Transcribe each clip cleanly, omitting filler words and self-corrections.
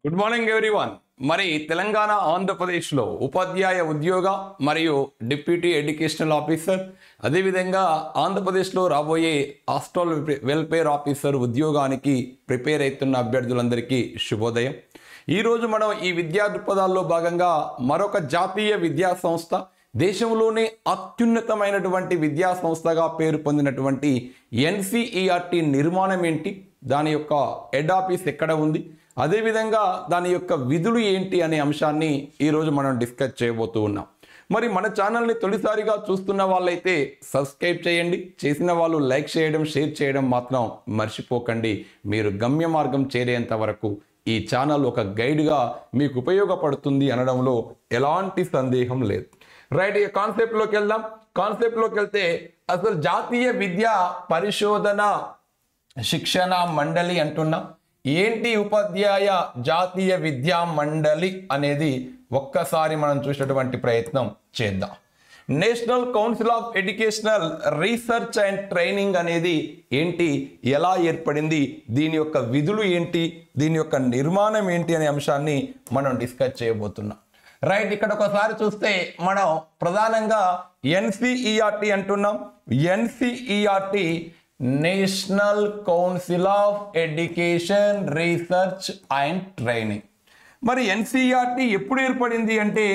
Good morning everyone. మరి తెలంగాణ ఆంధ్రప్రదేశ్లో ఉపాధ్యాయ ఉద్యోగ మరియు డిప్యూటీ ఎడ్యుకేషనల్ ఆఫీసర్, అదేవిధంగా ఆంధ్రప్రదేశ్లో రాబోయే హాస్టల్ వెల్ఫేర్ ఆఫీసర్ ఉద్యోగానికి ప్రిపేర్ అవుతున్న అభ్యర్థులందరికీ శుభోదయం. ఈరోజు మనం ఈ విద్యా దృక్పథాల్లో భాగంగా మరొక జాతీయ విద్యా సంస్థ, దేశంలోనే అత్యున్నతమైనటువంటి విద్యా సంస్థగా పేరు పొందినటువంటి ఎన్సీఈఆర్టీ నిర్మాణం ఏంటి, దాని యొక్క హెడ్ ఆఫీస్ ఎక్కడ ఉంది, అదేవిధంగా దాని యొక్క విధులు ఏంటి అనే అంశాన్ని ఈరోజు మనం డిస్కస్ చేయబోతూ ఉన్నాం. మరి మన ఛానల్ని తొలిసారిగా చూస్తున్న వాళ్ళైతే సబ్స్క్రైబ్ చేయండి, చేసిన వాళ్ళు లైక్ చేయడం, షేర్ చేయడం మాత్రం మర్చిపోకండి. మీరు గమ్య మార్గం చేరేంత వరకు ఈ ఛానల్ ఒక గైడ్గా మీకు ఉపయోగపడుతుంది అనడంలో ఎలాంటి సందేహం లేదు. రైట్, ఈ కాన్సెప్ట్లోకి వెళ్దాం. కాన్సెప్ట్లోకి వెళ్తే అసలు జాతీయ విద్యా పరిశోధన శిక్షణ మండలి అంటున్నాం. ఏంటి ఉపాధ్యాయ జాతీయ విద్యా మండలి అనేది ఒక్కసారి మనం చూసేటువంటి ప్రయత్నం చేద్దాం. National council of educational research and training అనేది ఏంటి, ఎలా ఏర్పడింది, దీని యొక్క విధులు ఏంటి, దీని యొక్క నిర్మాణం ఏంటి అనే అంశాన్ని మనం డిస్కస్ చేయబోతున్నాం. రైట్, ఇక్కడ ఒకసారి చూస్తే మనం ప్రధానంగా ఎన్సీఈఆర్టీ అంటున్నాం. NCERT national council of education research and training. మరి ఎన్సీఈఆర్టీ ఎప్పుడు ఏర్పడింది అంటే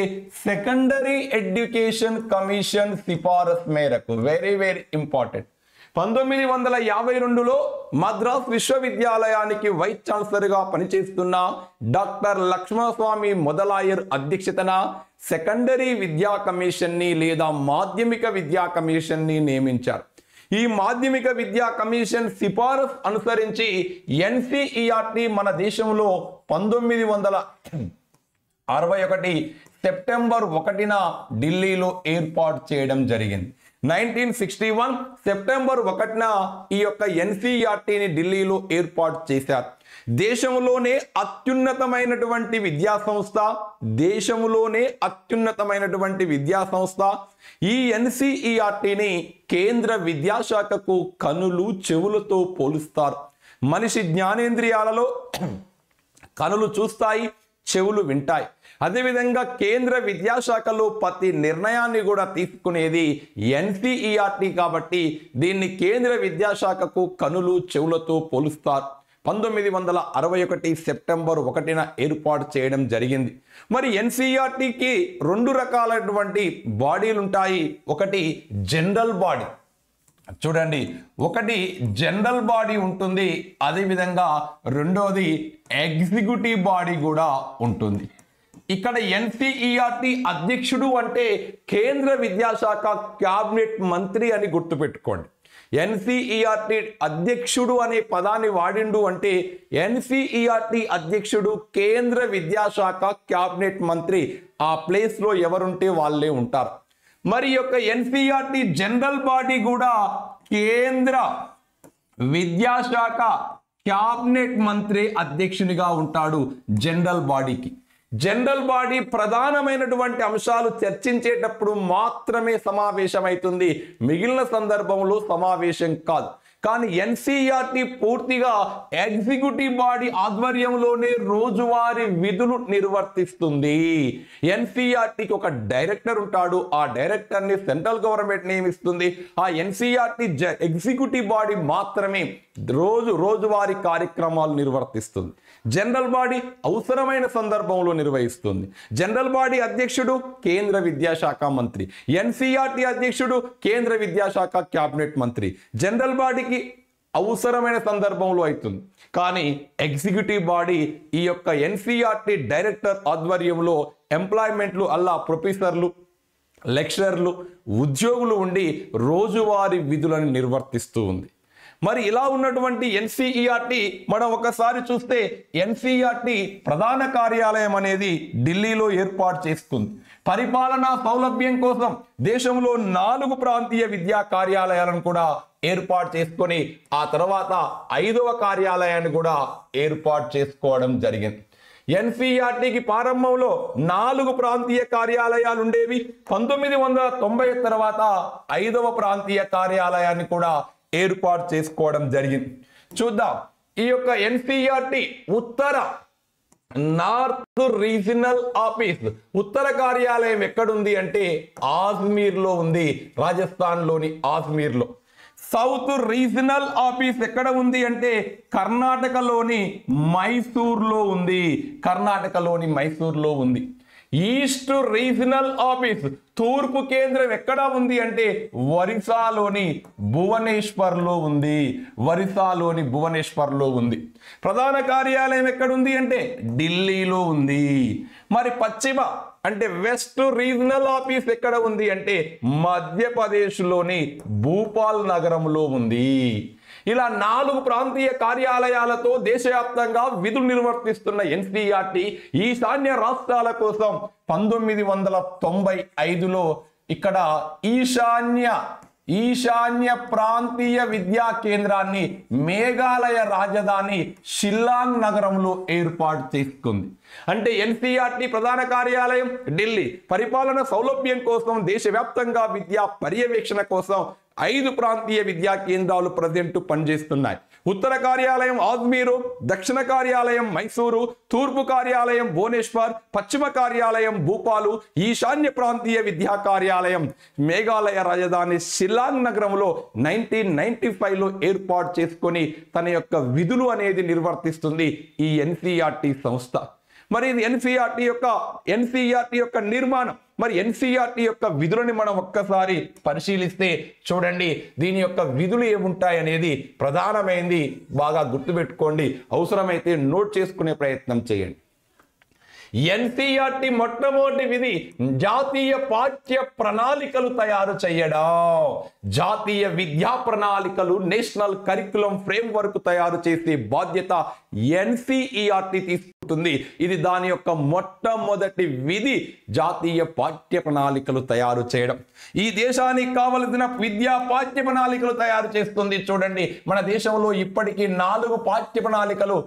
సెకండరీ ఎడ్యుకేషన్ కమిషన్ సిఫారసు మేరకు. Very very important. 1952లో మద్రాస్ విశ్వవిద్యాలయానికి వైస్ ఛాన్సలర్గా పనిచేస్తున్న డాక్టర్ లక్ష్మణస్వామి మొదలాయర్ అధ్యక్షతన సెకండరీ విద్యా కమిషన్ని లేదా మాధ్యమిక విద్యా కమిషన్ని నియమించారు. ఈ మాధ్యమిక విద్యా కమిషన్ సిఫారసు అనుసరించి ఎన్సీఈఆర్టీ మన దేశంలో 1961 సెప్టెంబర్ 1న ఢిల్లీలో ఏర్పాటు చేయడం జరిగింది. 1961 సెప్టెంబర్ 1న ఈ యొక్క ఎన్సీఈఆర్టీని ఢిల్లీలో ఏర్పాటు చేశారు. దేశంలోనే అత్యున్నతమైనటువంటి విద్యా సంస్థ, ఈ ఎన్సీఈఆర్టీని కేంద్ర విద్యాశాఖకు కనులు చెవులతో పోలుస్తారు. మనిషి జ్ఞానేంద్రియాలలో కనులు చూస్తాయి, చెవులు వింటాయి. అదేవిధంగా కేంద్ర విద్యాశాఖలో ప్రతి నిర్ణయాన్ని కూడా తీసుకునేది ఎన్సీఈఆర్టీ కాబట్టి దీన్ని కేంద్ర విద్యాశాఖకు కనులు చెవులతో పోలుస్తారు. 1961 సెప్టెంబర్ 1న ఏర్పాటు చేయడం జరిగింది. మరి ఎన్సీఈఆర్టీకి 2 రకాలైనటువంటి బాడీలు ఉంటాయి. ఒకటి జనరల్ బాడీ, చూడండి, ఒకటి జనరల్ బాడీ ఉంటుంది, అదేవిధంగా రెండోది ఎగ్జిక్యూటివ్ బాడీ కూడా ఉంటుంది. ఇక్కడ ఎన్సీఈఆర్టీ అధ్యక్షుడు అంటే కేంద్ర విద్యాశాఖ క్యాబినెట్ మంత్రి అని గుర్తుపెట్టుకోండి. ఎన్సీఈఆర్టీ అధ్యక్షుడు అనే పదాన్ని వాడిండు అంటే ఎన్సీఈఆర్టీ అధ్యక్షుడు కేంద్ర విద్యాశాఖ క్యాబినెట్ మంత్రి, ఆ ప్లేస్లో ఎవరుంటే వాళ్ళే ఉంటారు. మరి యొక్క ఎన్సీఈఆర్టీ జనరల్ బాడీ కూడా కేంద్ర విద్యాశాఖ క్యాబినెట్ మంత్రి అధ్యక్షునిగా ఉంటాడు. జనరల్ బాడీకి జనరల్ బాడీ ప్రధానమైనటువంటి అంశాలు చర్చించేటప్పుడు మాత్రమే సమావేశమవుతుంది, మిగిలిన సందర్భంలో సమావేశం కాదు. కానీ ఎన్సీఈఆర్టీ పూర్తిగా ఎగ్జిక్యూటివ్ బాడీ ఆధ్వర్యంలోనే రోజువారీ విధులు నిర్వర్తిస్తుంది. ఎన్సీఈఆర్టీకి ఒక డైరెక్టర్ ఉంటాడు, ఆ డైరెక్టర్ని సెంట్రల్ గవర్నమెంట్ నియమిస్తుంది. ఆ ఎన్సీఈఆర్టీ ఎగ్జిక్యూటివ్ బాడీ మాత్రమే రోజువారీ కార్యక్రమాలు నిర్వర్తిస్తుంది. జనరల్ బాడీ అవసరమైన సందర్భంలో నిర్వహిస్తుంది. జనరల్ బాడీ అధ్యక్షుడు కేంద్ర విద్యాశాఖ మంత్రి, ఎన్సీఈఆర్టీ అధ్యక్షుడు కేంద్ర విద్యాశాఖ క్యాబినెట్ మంత్రి. జనరల్ బాడీకి అవసరమైన సందర్భంలో అవుతుంది, కానీ ఎగ్జిక్యూటివ్ బాడీ ఈ యొక్క ఎన్సీఈఆర్టీ డైరెక్టర్ ఆధ్వర్యంలో ఎంప్లాయ్మెంట్లు అల్లా ప్రొఫెసర్లు, లెక్చరర్లు, ఉద్యోగులు ఉండి రోజువారీ విధులను నిర్వర్తిస్తూ ఉంది. మరి ఇలా ఉన్నటువంటి ఎన్సీఈఆర్టీ మనం ఒకసారి చూస్తే ఎన్సీఈఆర్టీ ప్రధాన కార్యాలయం అనేది ఢిల్లీలో ఏర్పాటు చేసుకుంది. పరిపాలనా సౌలభ్యం కోసం దేశంలో 4 ప్రాంతీయ విద్యా కార్యాలయాలను కూడా ఏర్పాటు చేసుకొని ఆ తర్వాత 5వ కార్యాలయాన్ని కూడా ఏర్పాటు చేసుకోవడం జరిగింది. ఎన్సీఈఆర్టీకి ప్రారంభంలో 4 ప్రాంతీయ కార్యాలయాలు ఉండేవి. 1990 తర్వాత 5వ ప్రాంతీయ కార్యాలయాన్ని కూడా ఏర్పాటు చేసుకోవడం జరిగింది. చూద్దాం, ఈ యొక్క ఎన్సీఈఆర్టీ ఉత్తర నార్త్ రీజనల్ ఆఫీస్, ఉత్తర కార్యాలయం ఎక్కడుంది అంటే ఆజ్మీర్లో ఉంది, రాజస్థాన్లోని ఆజ్మీర్లో. సౌత్ రీజనల్ ఆఫీస్ ఎక్కడ ఉంది అంటే కర్ణాటకలోని మైసూర్లో ఉంది, కర్ణాటకలోని మైసూర్లో ఉంది. ఈస్ట్ రీజనల్ ఆఫీస్, తూర్పు కేంద్రం ఎక్కడ ఉంది అంటే ఒరిస్సాలోని భువనేశ్వర్లో ఉంది, ఒరిస్సాలోని భువనేశ్వర్లో ఉంది. ప్రధాన కార్యాలయం ఎక్కడుంది అంటే ఢిల్లీలో ఉంది. మరి పశ్చిమ అంటే వెస్ట్ రీజనల్ ఆఫీస్ ఎక్కడ ఉంది అంటే మధ్యప్రదేశ్లోని భూపాల్ నగరంలో ఉంది. ఇలా 4 ప్రాంతీయ కార్యాలయాలతో దేశవ్యాప్తంగా విధులు నిర్వర్తిస్తున్న ఎన్సీఈఆర్టీ ఈశాన్య రాష్ట్రాల కోసం 1995లో ఇక్కడ ఈశాన్య ప్రాంతీయ విద్యా కేంద్రాన్ని మేఘాలయ రాజధాని షిల్లాంగ్ నగరంలో ఏర్పాటు చేసుకుంది. అంటే ఎన్సీఈఆర్టీ ప్రధాన కార్యాలయం ఢిల్లీ, పరిపాలన సౌలభ్యం కోసం దేశవ్యాప్తంగా విద్యా పర్యవేక్షణ కోసం 5 ప్రాంతీయ విద్యా కేంద్రాలు ప్రజెంట్ పనిచేస్తున్నాయి. ఉత్తర కార్యాలయం ఆజ్మీరు, దక్షిణ కార్యాలయం మైసూరు, తూర్పు కార్యాలయం భువనేశ్వర్, పశ్చిమ కార్యాలయం భూపాలు, ఈశాన్య ప్రాంతీయ విద్యా కార్యాలయం మేఘాలయ రాజధాని షిల్లాంగ్ నగరంలో 1995లో ఏర్పాటు చేసుకొని తన యొక్క విధులు అనేది నిర్వర్తిస్తుంది ఈ ఎన్సీఈఆర్టీ సంస్థ. మరి ఇది ఎన్సీఈఆర్టీ యొక్క నిర్మాణం. మరి ఎన్సీఈఆర్టీ యొక్క విధులని మనం ఒక్కసారి పరిశీలిస్తే చూడండి, దీని యొక్క విధులు ఏముంటాయి అనేది ప్రధానమైనది బాగా గుర్తుపెట్టుకోండి, అవసరమైతే నోట్ చేసుకునే ప్రయత్నం చేయండి. ఎన్సీఈఆర్టీ మొట్టమొదటి విధి జాతీయ పాఠ్య ప్రణాళికలు తయారు చేయడం. జాతీయ విద్యా ప్రణాళికలు, నేషనల్ కరికులం ఫ్రేమ్వర్క్ తయారు చేసే బాధ్యత ఎన్సీఈఆర్టీ తీసుకుంటుంది. ఇది దాని యొక్క మొట్టమొదటి విధి, జాతీయ పాఠ్య ప్రణాళికలు తయారు చేయడం. ఈ దేశానికి కావలసిన విద్యా పాఠ్య ప్రణాళికలు తయారు చేస్తుంది. చూడండి, మన దేశంలో ఇప్పటికీ 4 పాఠ్య ప్రణాళికలు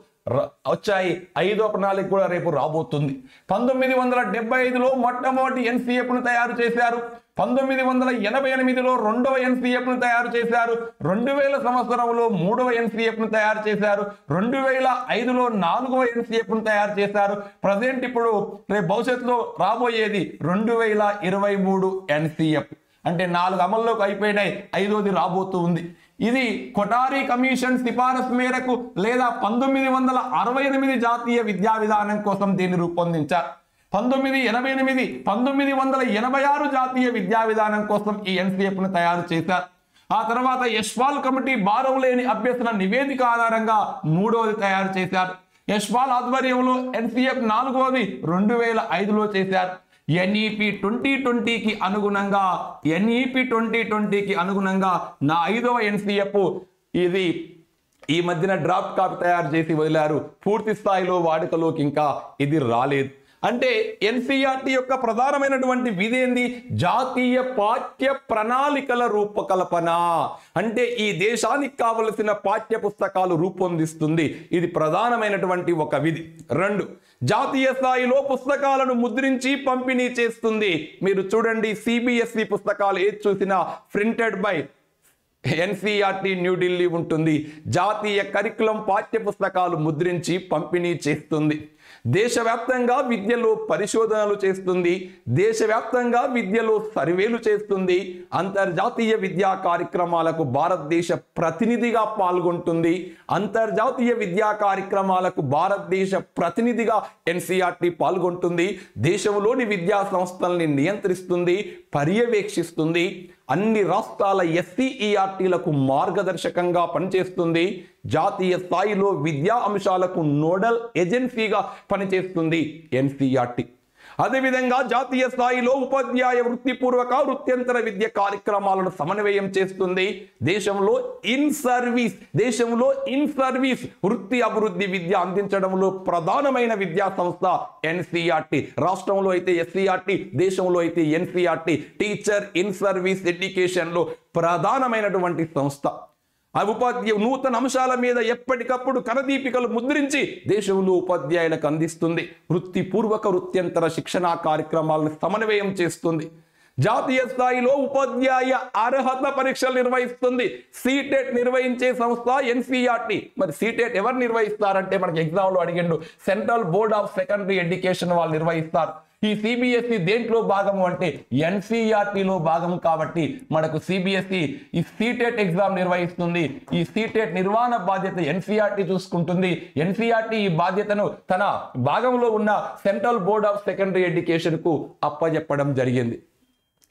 వచ్చాయి, 5వ ప్రణాళిక కూడా రేపు రాబోతుంది. 1975లో మొట్టమొదటి ఎన్సీఎఫ్ను తయారు చేశారు. 1988లో 2వ ఎన్సీఎఫ్ను తయారు చేశారు. 2000 సంవత్సరంలో 3వ ఎన్సీఎఫ్ను తయారు చేశారు. 2005లో 4వ ఎన్సీఎఫ్ను తయారు చేశారు. ప్రజెంట్ ఇప్పుడు రేపు భవిష్యత్తులో రాబోయేది 2023 ఎన్సీఎఫ్. అంటే 4 అమల్లోకి అయిపోయినాయి, 5వది రాబోతూ ఉంది. ఇది కొఠారి కమిషన్ సిఫారసు మేరకు లేదా 1968 జాతీయ విద్యా విధానం కోసం దీన్ని రూపొందించారు. 1988, 1986 జాతీయ విద్యా విధానం కోసం ఈ ఎన్సీఎఫ్ను తయారు చేశారు. ఆ తర్వాత యశ్వాల్ కమిటీ భారం లేని అభ్యసన నివేదిక ఆధారంగా 3వది తయారు చేశారు. యశ్వాల్ ఆధ్వర్యంలో ఎన్సీఎఫ్ 4వది 2005లో చేశారు. ఎన్ఈపి 2020కి అనుగుణంగా నా 5వ ఎన్సీఎఫ్ ఇది ఈ మధ్యన డ్రాఫ్ట్ కాపీ తయారు చేసి వదిలారు. పూర్తి స్థాయిలో వాడుకలోకి ఇంకా ఇది రాలేదు. అంటే ఎన్సీఈఆర్టీ యొక్క ప్రధానమైనటువంటి విధి ఏంది? జాతీయ పాఠ్య ప్రణాళికల రూపకల్పన. అంటే ఈ దేశానికి కావలసిన పాఠ్య పుస్తకాలు రూపొందిస్తుంది. ఇది ప్రధానమైనటువంటి ఒక విధి. 2, జాతీయ స్థాయిలో పుస్తకాలను ముద్రించి పంపిణీ చేస్తుంది. మీరు చూడండి, సిబిఎస్ఈ పుస్తకాలు ఏది చూసినా ప్రింటెడ్ బై ఎన్సీఈఆర్టీ న్యూఢిల్లీ ఉంటుంది. జాతీయ కరికులం పాఠ్య పుస్తకాలు ముద్రించి పంపిణీ చేస్తుంది. దేశవ్యాప్తంగా విద్యలో పరిశోధనలు చేస్తుంది. దేశవ్యాప్తంగా విద్యలో సర్వేలు చేస్తుంది. అంతర్జాతీయ విద్యా కార్యక్రమాలకు భారతదేశ ప్రతినిధిగా పాల్గొంటుంది. అంతర్జాతీయ విద్యా కార్యక్రమాలకు భారతదేశ ప్రతినిధిగా ఎన్సీఈఆర్టీ పాల్గొంటుంది. దేశంలోని విద్యా సంస్థల్ని నియంత్రిస్తుంది, పర్యవేక్షిస్తుంది. అన్ని రాష్ట్రాల ఎస్సీఈఆర్టీలకు మార్గదర్శకంగా పనిచేస్తుంది. జాతీయ స్థాయిలో విద్యా అంశాలకు నోడల్ ఏజెన్సీగా పనిచేస్తుంది ఎన్సీఈఆర్టీ. అదేవిధంగా జాతీయ స్థాయిలో ఉపాధ్యాయ వృత్తిపూర్వక వృత్యంతర విద్య కార్యక్రమాలను సమన్వయం చేస్తుంది. దేశంలో ఇన్ సర్వీస్ వృత్తి అభివృద్ధి విద్య అందించడంలో ప్రధానమైన విద్యా సంస్థ ఎన్సీఈఆర్టీ. రాష్ట్రంలో అయితే ఎస్సీఈఆర్టీ, దేశంలో అయితే ఎన్సీఈఆర్టీ. టీచర్ ఇన్ సర్వీస్ ఎడ్యుకేషన్లో ప్రధానమైనటువంటి సంస్థ. నూతన అంశాల మీద ఎప్పటికప్పుడు కరదీపికలు ముద్రించి దేశంలో ఉపాధ్యాయులకు అందిస్తుంది. వృత్తిపూర్వక వృత్యంతర శిక్షణా కార్యక్రమాలను సమన్వయం చేస్తుంది. జాతీయ స్థాయిలో ఉపాధ్యాయ అర్హత పరీక్షలు నిర్వహిస్తుంది. సీటెట్ నిర్వహించే సంస్థ ఎన్సీఆర్టీ. మరి సీటెట్ ఎవరు నిర్వహిస్తారంటే మనకి ఎగ్జామ్ లో అడిగిండు, central board of secondary education వాళ్ళు నిర్వహిస్తారు. ఈ సిబిఎస్ఈ దేంట్లో భాగము అంటే ఎన్సీఆర్టీలో భాగం కాబట్టి మనకు సిబిఎస్ఈ ఈ సీటెట్ ఎగ్జామ్ నిర్వహిస్తుంది. ఈ సీటెట్ నిర్వహణ బాధ్యత ఎన్సీఆర్టీ చూసుకుంటుంది. ఎన్సీఆర్టీ ఈ బాధ్యతను తన భాగంలో ఉన్న central board of secondary education కు అప్పజెప్పడం జరిగింది.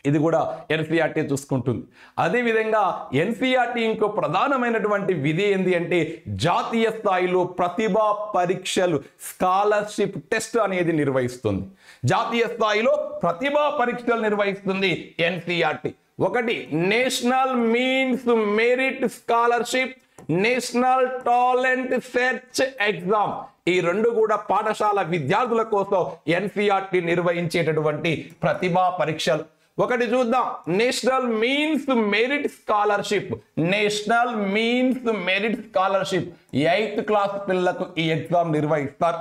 ఇది కూడా ఎన్సీఆర్టీ చూసుకుంటుంది. అదేవిధంగా ఎన్సీఆర్టీ ఇంకో ప్రధానమైనటువంటి విధి ఏంటి అంటే జాతీయ స్థాయిలో ప్రతిభా పరీక్షలు స్కాలర్షిప్ టెస్ట్ అనేది నిర్వహిస్తుంది. జాతీయ స్థాయిలో ప్రతిభా పరీక్షలు నిర్వహిస్తుంది ఎన్సీఆర్టీ. ఒకటి national means merit scholarship, national talent search exam. ఈ రెండు కూడా పాఠశాల విద్యార్థుల కోసం ఎన్సీఆర్టీ నిర్వహించేటటువంటి ప్రతిభా పరీక్షలు. ఒకటి చూద్దాం, national means merit scholarship. National means merit scholarship 8th class పిల్లలకు ఈ ఎగ్జామ్ నిర్వహిస్తారు.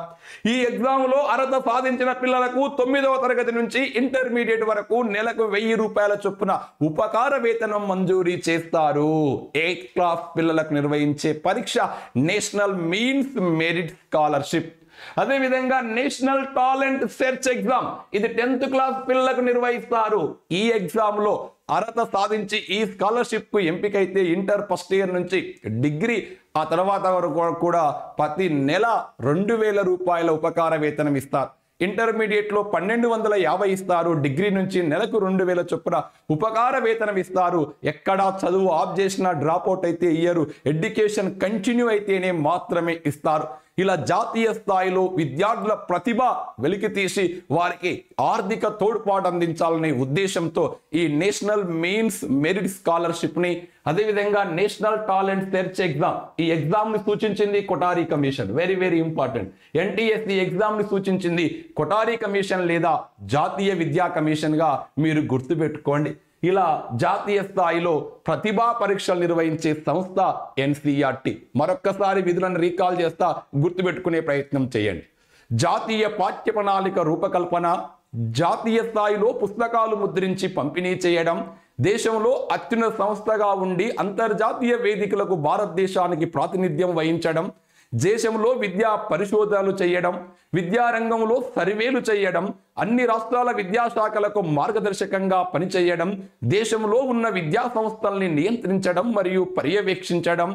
ఈ ఎగ్జామ్ లో అర్హత సాధించిన పిల్లలకు 9వ తరగతి నుంచి ఇంటర్మీడియట్ వరకు నెలకు 1000 రూపాయల చొప్పున ఉపకార వేతనం మంజూరీ చేస్తారు. 8th క్లాస్ పిల్లలకు నిర్వహించే పరీక్ష నేషనల్ మీన్స్ మెరిట్ స్కాలర్షిప్. అదేవిధంగా నేషనల్ టాలెంట్ సెర్చ్ ఎగ్జామ్, ఇది 10th క్లాస్ పిల్లలకు నిర్వహిస్తారు. ఈ ఎగ్జామ్ లో అర్హత సాధించి ఈ స్కాలర్షిప్ కు ఎంపికైతే ఇంటర్ ఫస్ట్ ఇయర్ నుంచి డిగ్రీ ఆ తర్వాత వరకు కూడా ప్రతి నెల 2000 రూపాయల ఉపకార వేతనం ఇస్తారు. ఇంటర్మీడియట్ లో 1250 ఇస్తారు. డిగ్రీ నుంచి నెలకు 2000 చొప్పున ఉపకార వేతనం ఇస్తారు. ఎక్కడా చదువు ఆఫ్ చేసిన డ్రాప్ అవుట్ అయితే ఇయ్యరు. ఎడ్యుకేషన్ కంటిన్యూ అయితేనే మాత్రమే ఇస్తారు. ఇలా జాతీయ స్థాయిలో విద్యార్థుల ప్రతిభ వెలికి తీసి వారికి ఆర్థిక తోడ్పాటు అందించాలనే ఉద్దేశంతో ఈ నేషనల్ మీన్స్ మెరిట్ స్కాలర్షిప్ ని, అదేవిధంగా నేషనల్ టాలెంట్ సెర్చ్ ఎగ్జామ్, ఈ ఎగ్జామ్ ని సూచించింది Kothari commission. Very very important. NTSC exam ని సూచించింది కొఠారి కమిషన్ లేదా జాతీయ విద్యా కమిషన్ గా మీరు గుర్తుపెట్టుకోండి. ఇలా జాతీయ స్థాయిలో ప్రతిభా పరీక్షలు నిర్వహించే సంస్థ ఎన్సీఆర్టీ. మరొక్కసారి విధులను రీకాల్ చేస్తా, గుర్తుపెట్టుకునే ప్రయత్నం చేయండి. జాతీయ పాఠ్య ప్రణాళిక రూపకల్పన, జాతీయ స్థాయిలో పుస్తకాలు ముద్రించి పంపిణీ చేయడం, దేశంలో అత్యున్నత సంస్థగా ఉండి అంతర్జాతీయ వేదికలకు భారతదేశానికి ప్రాతినిధ్యం వహించడం, దేశంలో విద్యా పరిశోధనలు చేయడం, విద్యారంగంలో సర్వేలు చేయడం, అన్ని రాష్ట్రాల విద్యాశాఖలకు మార్గదర్శకంగా పనిచేయడం, దేశంలో ఉన్న విద్యా సంస్థల్ని నియంత్రించడం మరియు పర్యవేక్షించడం,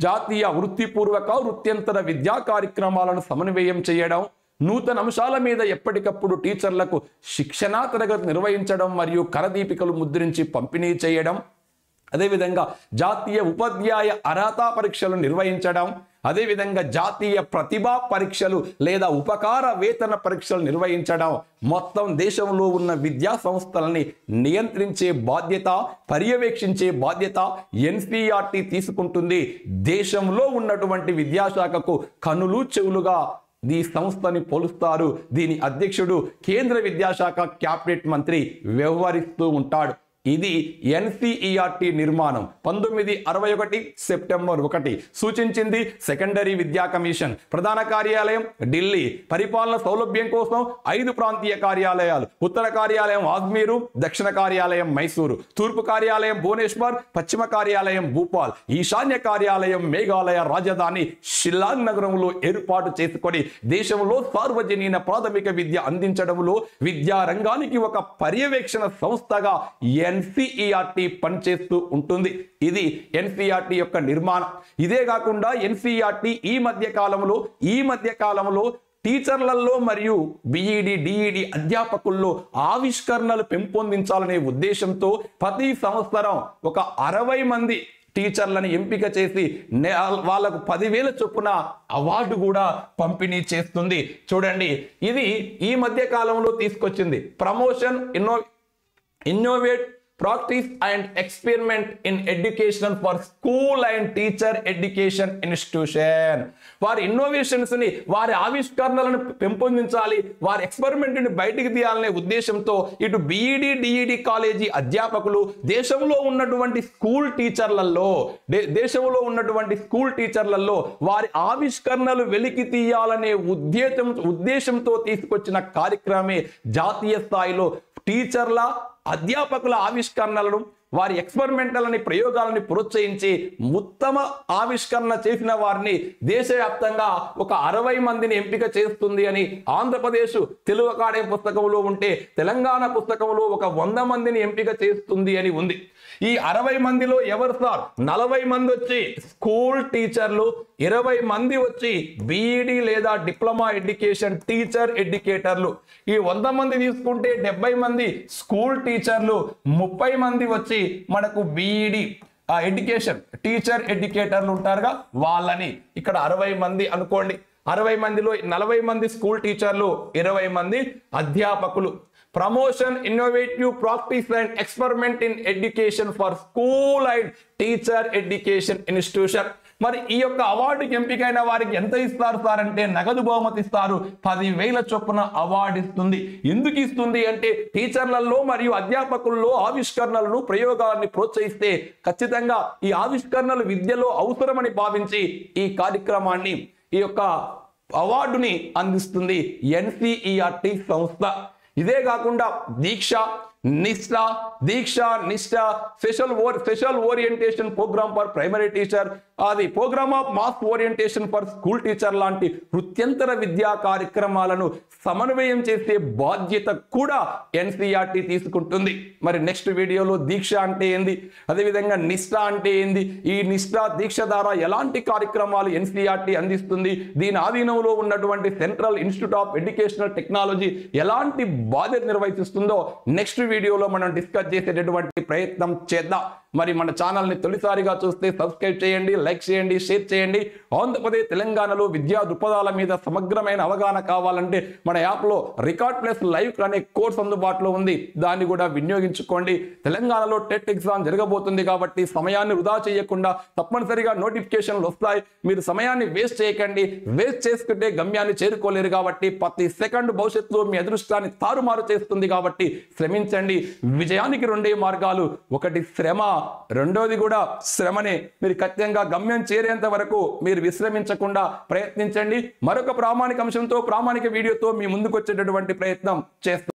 జాతీయ వృత్తిపూర్వక వృత్యంతర విద్యా కార్యక్రమాలను సమన్వయం చేయడం, నూతన అంశాల మీద ఎప్పటికప్పుడు టీచర్లకు శిక్షణా తరగతి నిర్వహించడం మరియు కరదీపికలు ముద్రించి పంపిణీ చేయడం, అదేవిధంగా జాతీయ ఉపాధ్యాయ అర్హత పరీక్షలు నిర్వహించడం, అదేవిధంగా జాతీయ ప్రతిభా పరీక్షలు లేదా ఉపకార వేతన పరీక్షలు నిర్వహించడం, మొత్తం దేశంలో ఉన్న విద్యా సంస్థలని నియంత్రించే బాధ్యత, పర్యవేక్షించే బాధ్యత ఎన్సీఆర్టీ తీసుకుంటుంది. దేశంలో ఉన్నటువంటి విద్యాశాఖకు కనులు చెవులుగా ఈ సంస్థని పోలుస్తారు. దీని అధ్యక్షుడు కేంద్ర విద్యాశాఖ క్యాబినెట్ మంత్రి వ్యవహరిస్తూ ఉంటాడు. ఇది ఎన్సీఈఆర్టీ నిర్మాణం 1961 సెప్టెంబర్ 1 సూచించింది సెకండరీ విద్యా కమిషన్. ప్రధాన కార్యాలయం ఢిల్లీ. పరిపాలన సౌలభ్యం కోసం 5 ప్రాంతీయ కార్యాలయాలు. ఉత్తర కార్యాలయం అజ్మీరు, దక్షిణ కార్యాలయం మైసూరు, తూర్పు కార్యాలయం భువనేశ్వర్, పశ్చిమ కార్యాలయం భూపాల్, ఈశాన్య కార్యాలయం మేఘాలయ రాజధాని షిల్లాంగ్ నగరంలో ఏర్పాటు చేసుకొని దేశంలో సార్వజనీన ప్రాథమిక విద్య అందించడంలో విద్యా రంగానికి ఒక పర్యవేక్షణ సంస్థగా ఎన్సీఈఆర్టీ పనిచేస్తూ ఉంటుంది. ఇది ఎన్సీఈఆర్టీ యొక్క నిర్మాణం. ఇదే కాకుండా ఎన్సీఈఆర్టీ ఈ మధ్య కాలంలో టీచర్లలో మరియు బిఈడి డిఈడి అధ్యాపకుల్లో ఆవిష్కరణలు పెంపొందించాలనే ఉద్దేశంతో ప్రతి సంవత్సరం ఒక 60 మంది టీచర్లను ఎంపిక చేసి వాళ్ళకు 10,000 చొప్పున అవార్డు కూడా పంపిణీ చేస్తుంది. చూడండి, ఇది ఈ మధ్య కాలంలో తీసుకొచ్చింది promotion innovate practice and experiment in education for school and teacher education institution. వారి ఇన్నోవేషన్స్ ని, వారి ఆవిష్కరణలను పెంపొందించాలి, వారి ఎక్స్పెరిమెంట్ ని బయటికి తీయాలనే ఉద్దేశంతో ఇటు బిఈడి డిఈడి కాలేజీ అధ్యాపకులు దేశంలో ఉన్నటువంటి స్కూల్ టీచర్లలో వారి ఆవిష్కరణలు వెలికి తీయాలనే ఉద్దేశంతో తీసుకొచ్చిన కార్యక్రమే జాతీయ స్థాయిలో టీచర్ల అధ్యాపకుల ఆవిష్కరణలను వారి ఎక్స్పెరిమెంటల్ అని ప్రయోగాలని ప్రోత్సహించి ఉత్తమ ఆవిష్కరణ చేసిన వారిని దేశవ్యాప్తంగా ఒక 60 మందిని ఎంపిక చేస్తుంది అని ఆంధ్రప్రదేశ్ తెలుగు అకాడమీ పుస్తకంలో ఉంటే తెలంగాణ పుస్తకంలో ఒక 100 మందిని ఎంపిక చేస్తుంది అని ఉంది. ఈ 60 మందిలో ఎవరు సార్? 40 మంది వచ్చి స్కూల్ టీచర్లు, 20 మంది వచ్చి బీఈడి లేదా డిప్లొమా ఎడ్యుకేషన్ టీచర్ ఎడ్యుకేటర్లు. ఈ 100 మంది తీసుకుంటే 70 మంది స్కూల్ టీచర్లు, 30 మంది వచ్చి మనకు బీఈడి ఎడ్యుకేషన్ టీచర్ ఎడ్యుకేటర్లు ఉంటారుగా వాళ్ళని. ఇక్కడ 60 మంది అనుకోండి. 60 మందిలో 40 మంది స్కూల్ టీచర్లు, 20 మంది అధ్యాపకులు. Promotion innovative practice and experiment in education for school and teacher education institution. మరి ఈ యొక్క అవార్డుకి ఎంపికైన వారికి ఎంత ఇస్తారు సార్ అంటే నగదు బహుమతి ఇస్తారు. 10,000 చొప్పున అవార్డు ఇస్తుంది. ఎందుకు ఇస్తుంది అంటే టీచర్లలో మరియు అధ్యాపకుల్లో ఆవిష్కరణలను ప్రయోగాలను ప్రోత్సహిస్తే ఖచ్చితంగా ఈ ఆవిష్కరణలు విద్యలో అవసరమని భావించి ఈ కార్యక్రమాన్ని, ఈ యొక్క అవార్డుని అందిస్తుంది ఎన్సిఈఆర్టీ సంస్థ. ఇదే కాకుండా Diksha, Nishtha special orientation programme for primary teacher, అది programme of mass orientation for school teacher లాంటి వృత్యంతర విద్యా కార్యక్రమాలను సమన్వయం చేసే బాధ్యత కూడా ఎన్సిఈఆర్టీ తీసుకుంటుంది. మరి నెక్స్ట్ వీడియోలో దీక్ష అంటే ఏంది, అదేవిధంగా నిష్ఠ అంటే ఏంది, ఈ నిష్ఠ దీక్ష ద్వారా ఎలాంటి కార్యక్రమాలు ఎన్సిఈఆర్టీ అందిస్తుంది, దీని ఆధీనంలో ఉన్నటువంటి central institute of educational technology ఎలాంటి బాధ్యత నిర్వహిస్తుందో నెక్స్ట్ వీడియోలో మనం డిస్కస్ చేసేటటువంటి ప్రయత్నం చేద్దాం. మరి మన ఛానల్ని తొలిసారిగా చూస్తే సబ్స్క్రైబ్ చేయండి, లైక్ చేయండి, షేర్ చేయండి. ఆంధ్రప్రదేశ్ తెలంగాణలో విద్యా దృక్పథాల మీద సమగ్రమైన అవగాహన కావాలంటే మన యాప్లో రికార్డ్ ప్లస్ లైవ్ అనే కోర్స్ అందుబాటులో ఉంది. దాన్ని కూడా వినియోగించుకోండి. తెలంగాణలో టెట్ ఎగ్జామ్ జరగబోతుంది కాబట్టి సమయాన్ని వృధా చేయకుండా తప్పనిసరిగా నోటిఫికేషన్లు వస్తాయి. మీరు సమయాన్ని వేస్ట్ చేయకండి. వేస్ట్ చేసుకుంటే గమ్యాన్ని చేరుకోలేరు కాబట్టి ప్రతి సెకండ్ భవిష్యత్తులో మీ అదృష్టాన్ని తారుమారు చేస్తుంది. కాబట్టి శ్రమించండి. విజయానికి 2 మార్గాలు, ఒకటి శ్రమ, రెండోది కూడా శ్రమనే. మీరు ఖచ్చితంగా గమ్యం చేరేంత వరకు మీరు విశ్రమించకుండా ప్రయత్నించండి. మరొక ప్రామాణిక అంశంతో, ప్రామాణిక వీడియోతో మీ ముందుకు వచ్చేటటువంటి ప్రయత్నం చేస్తాం.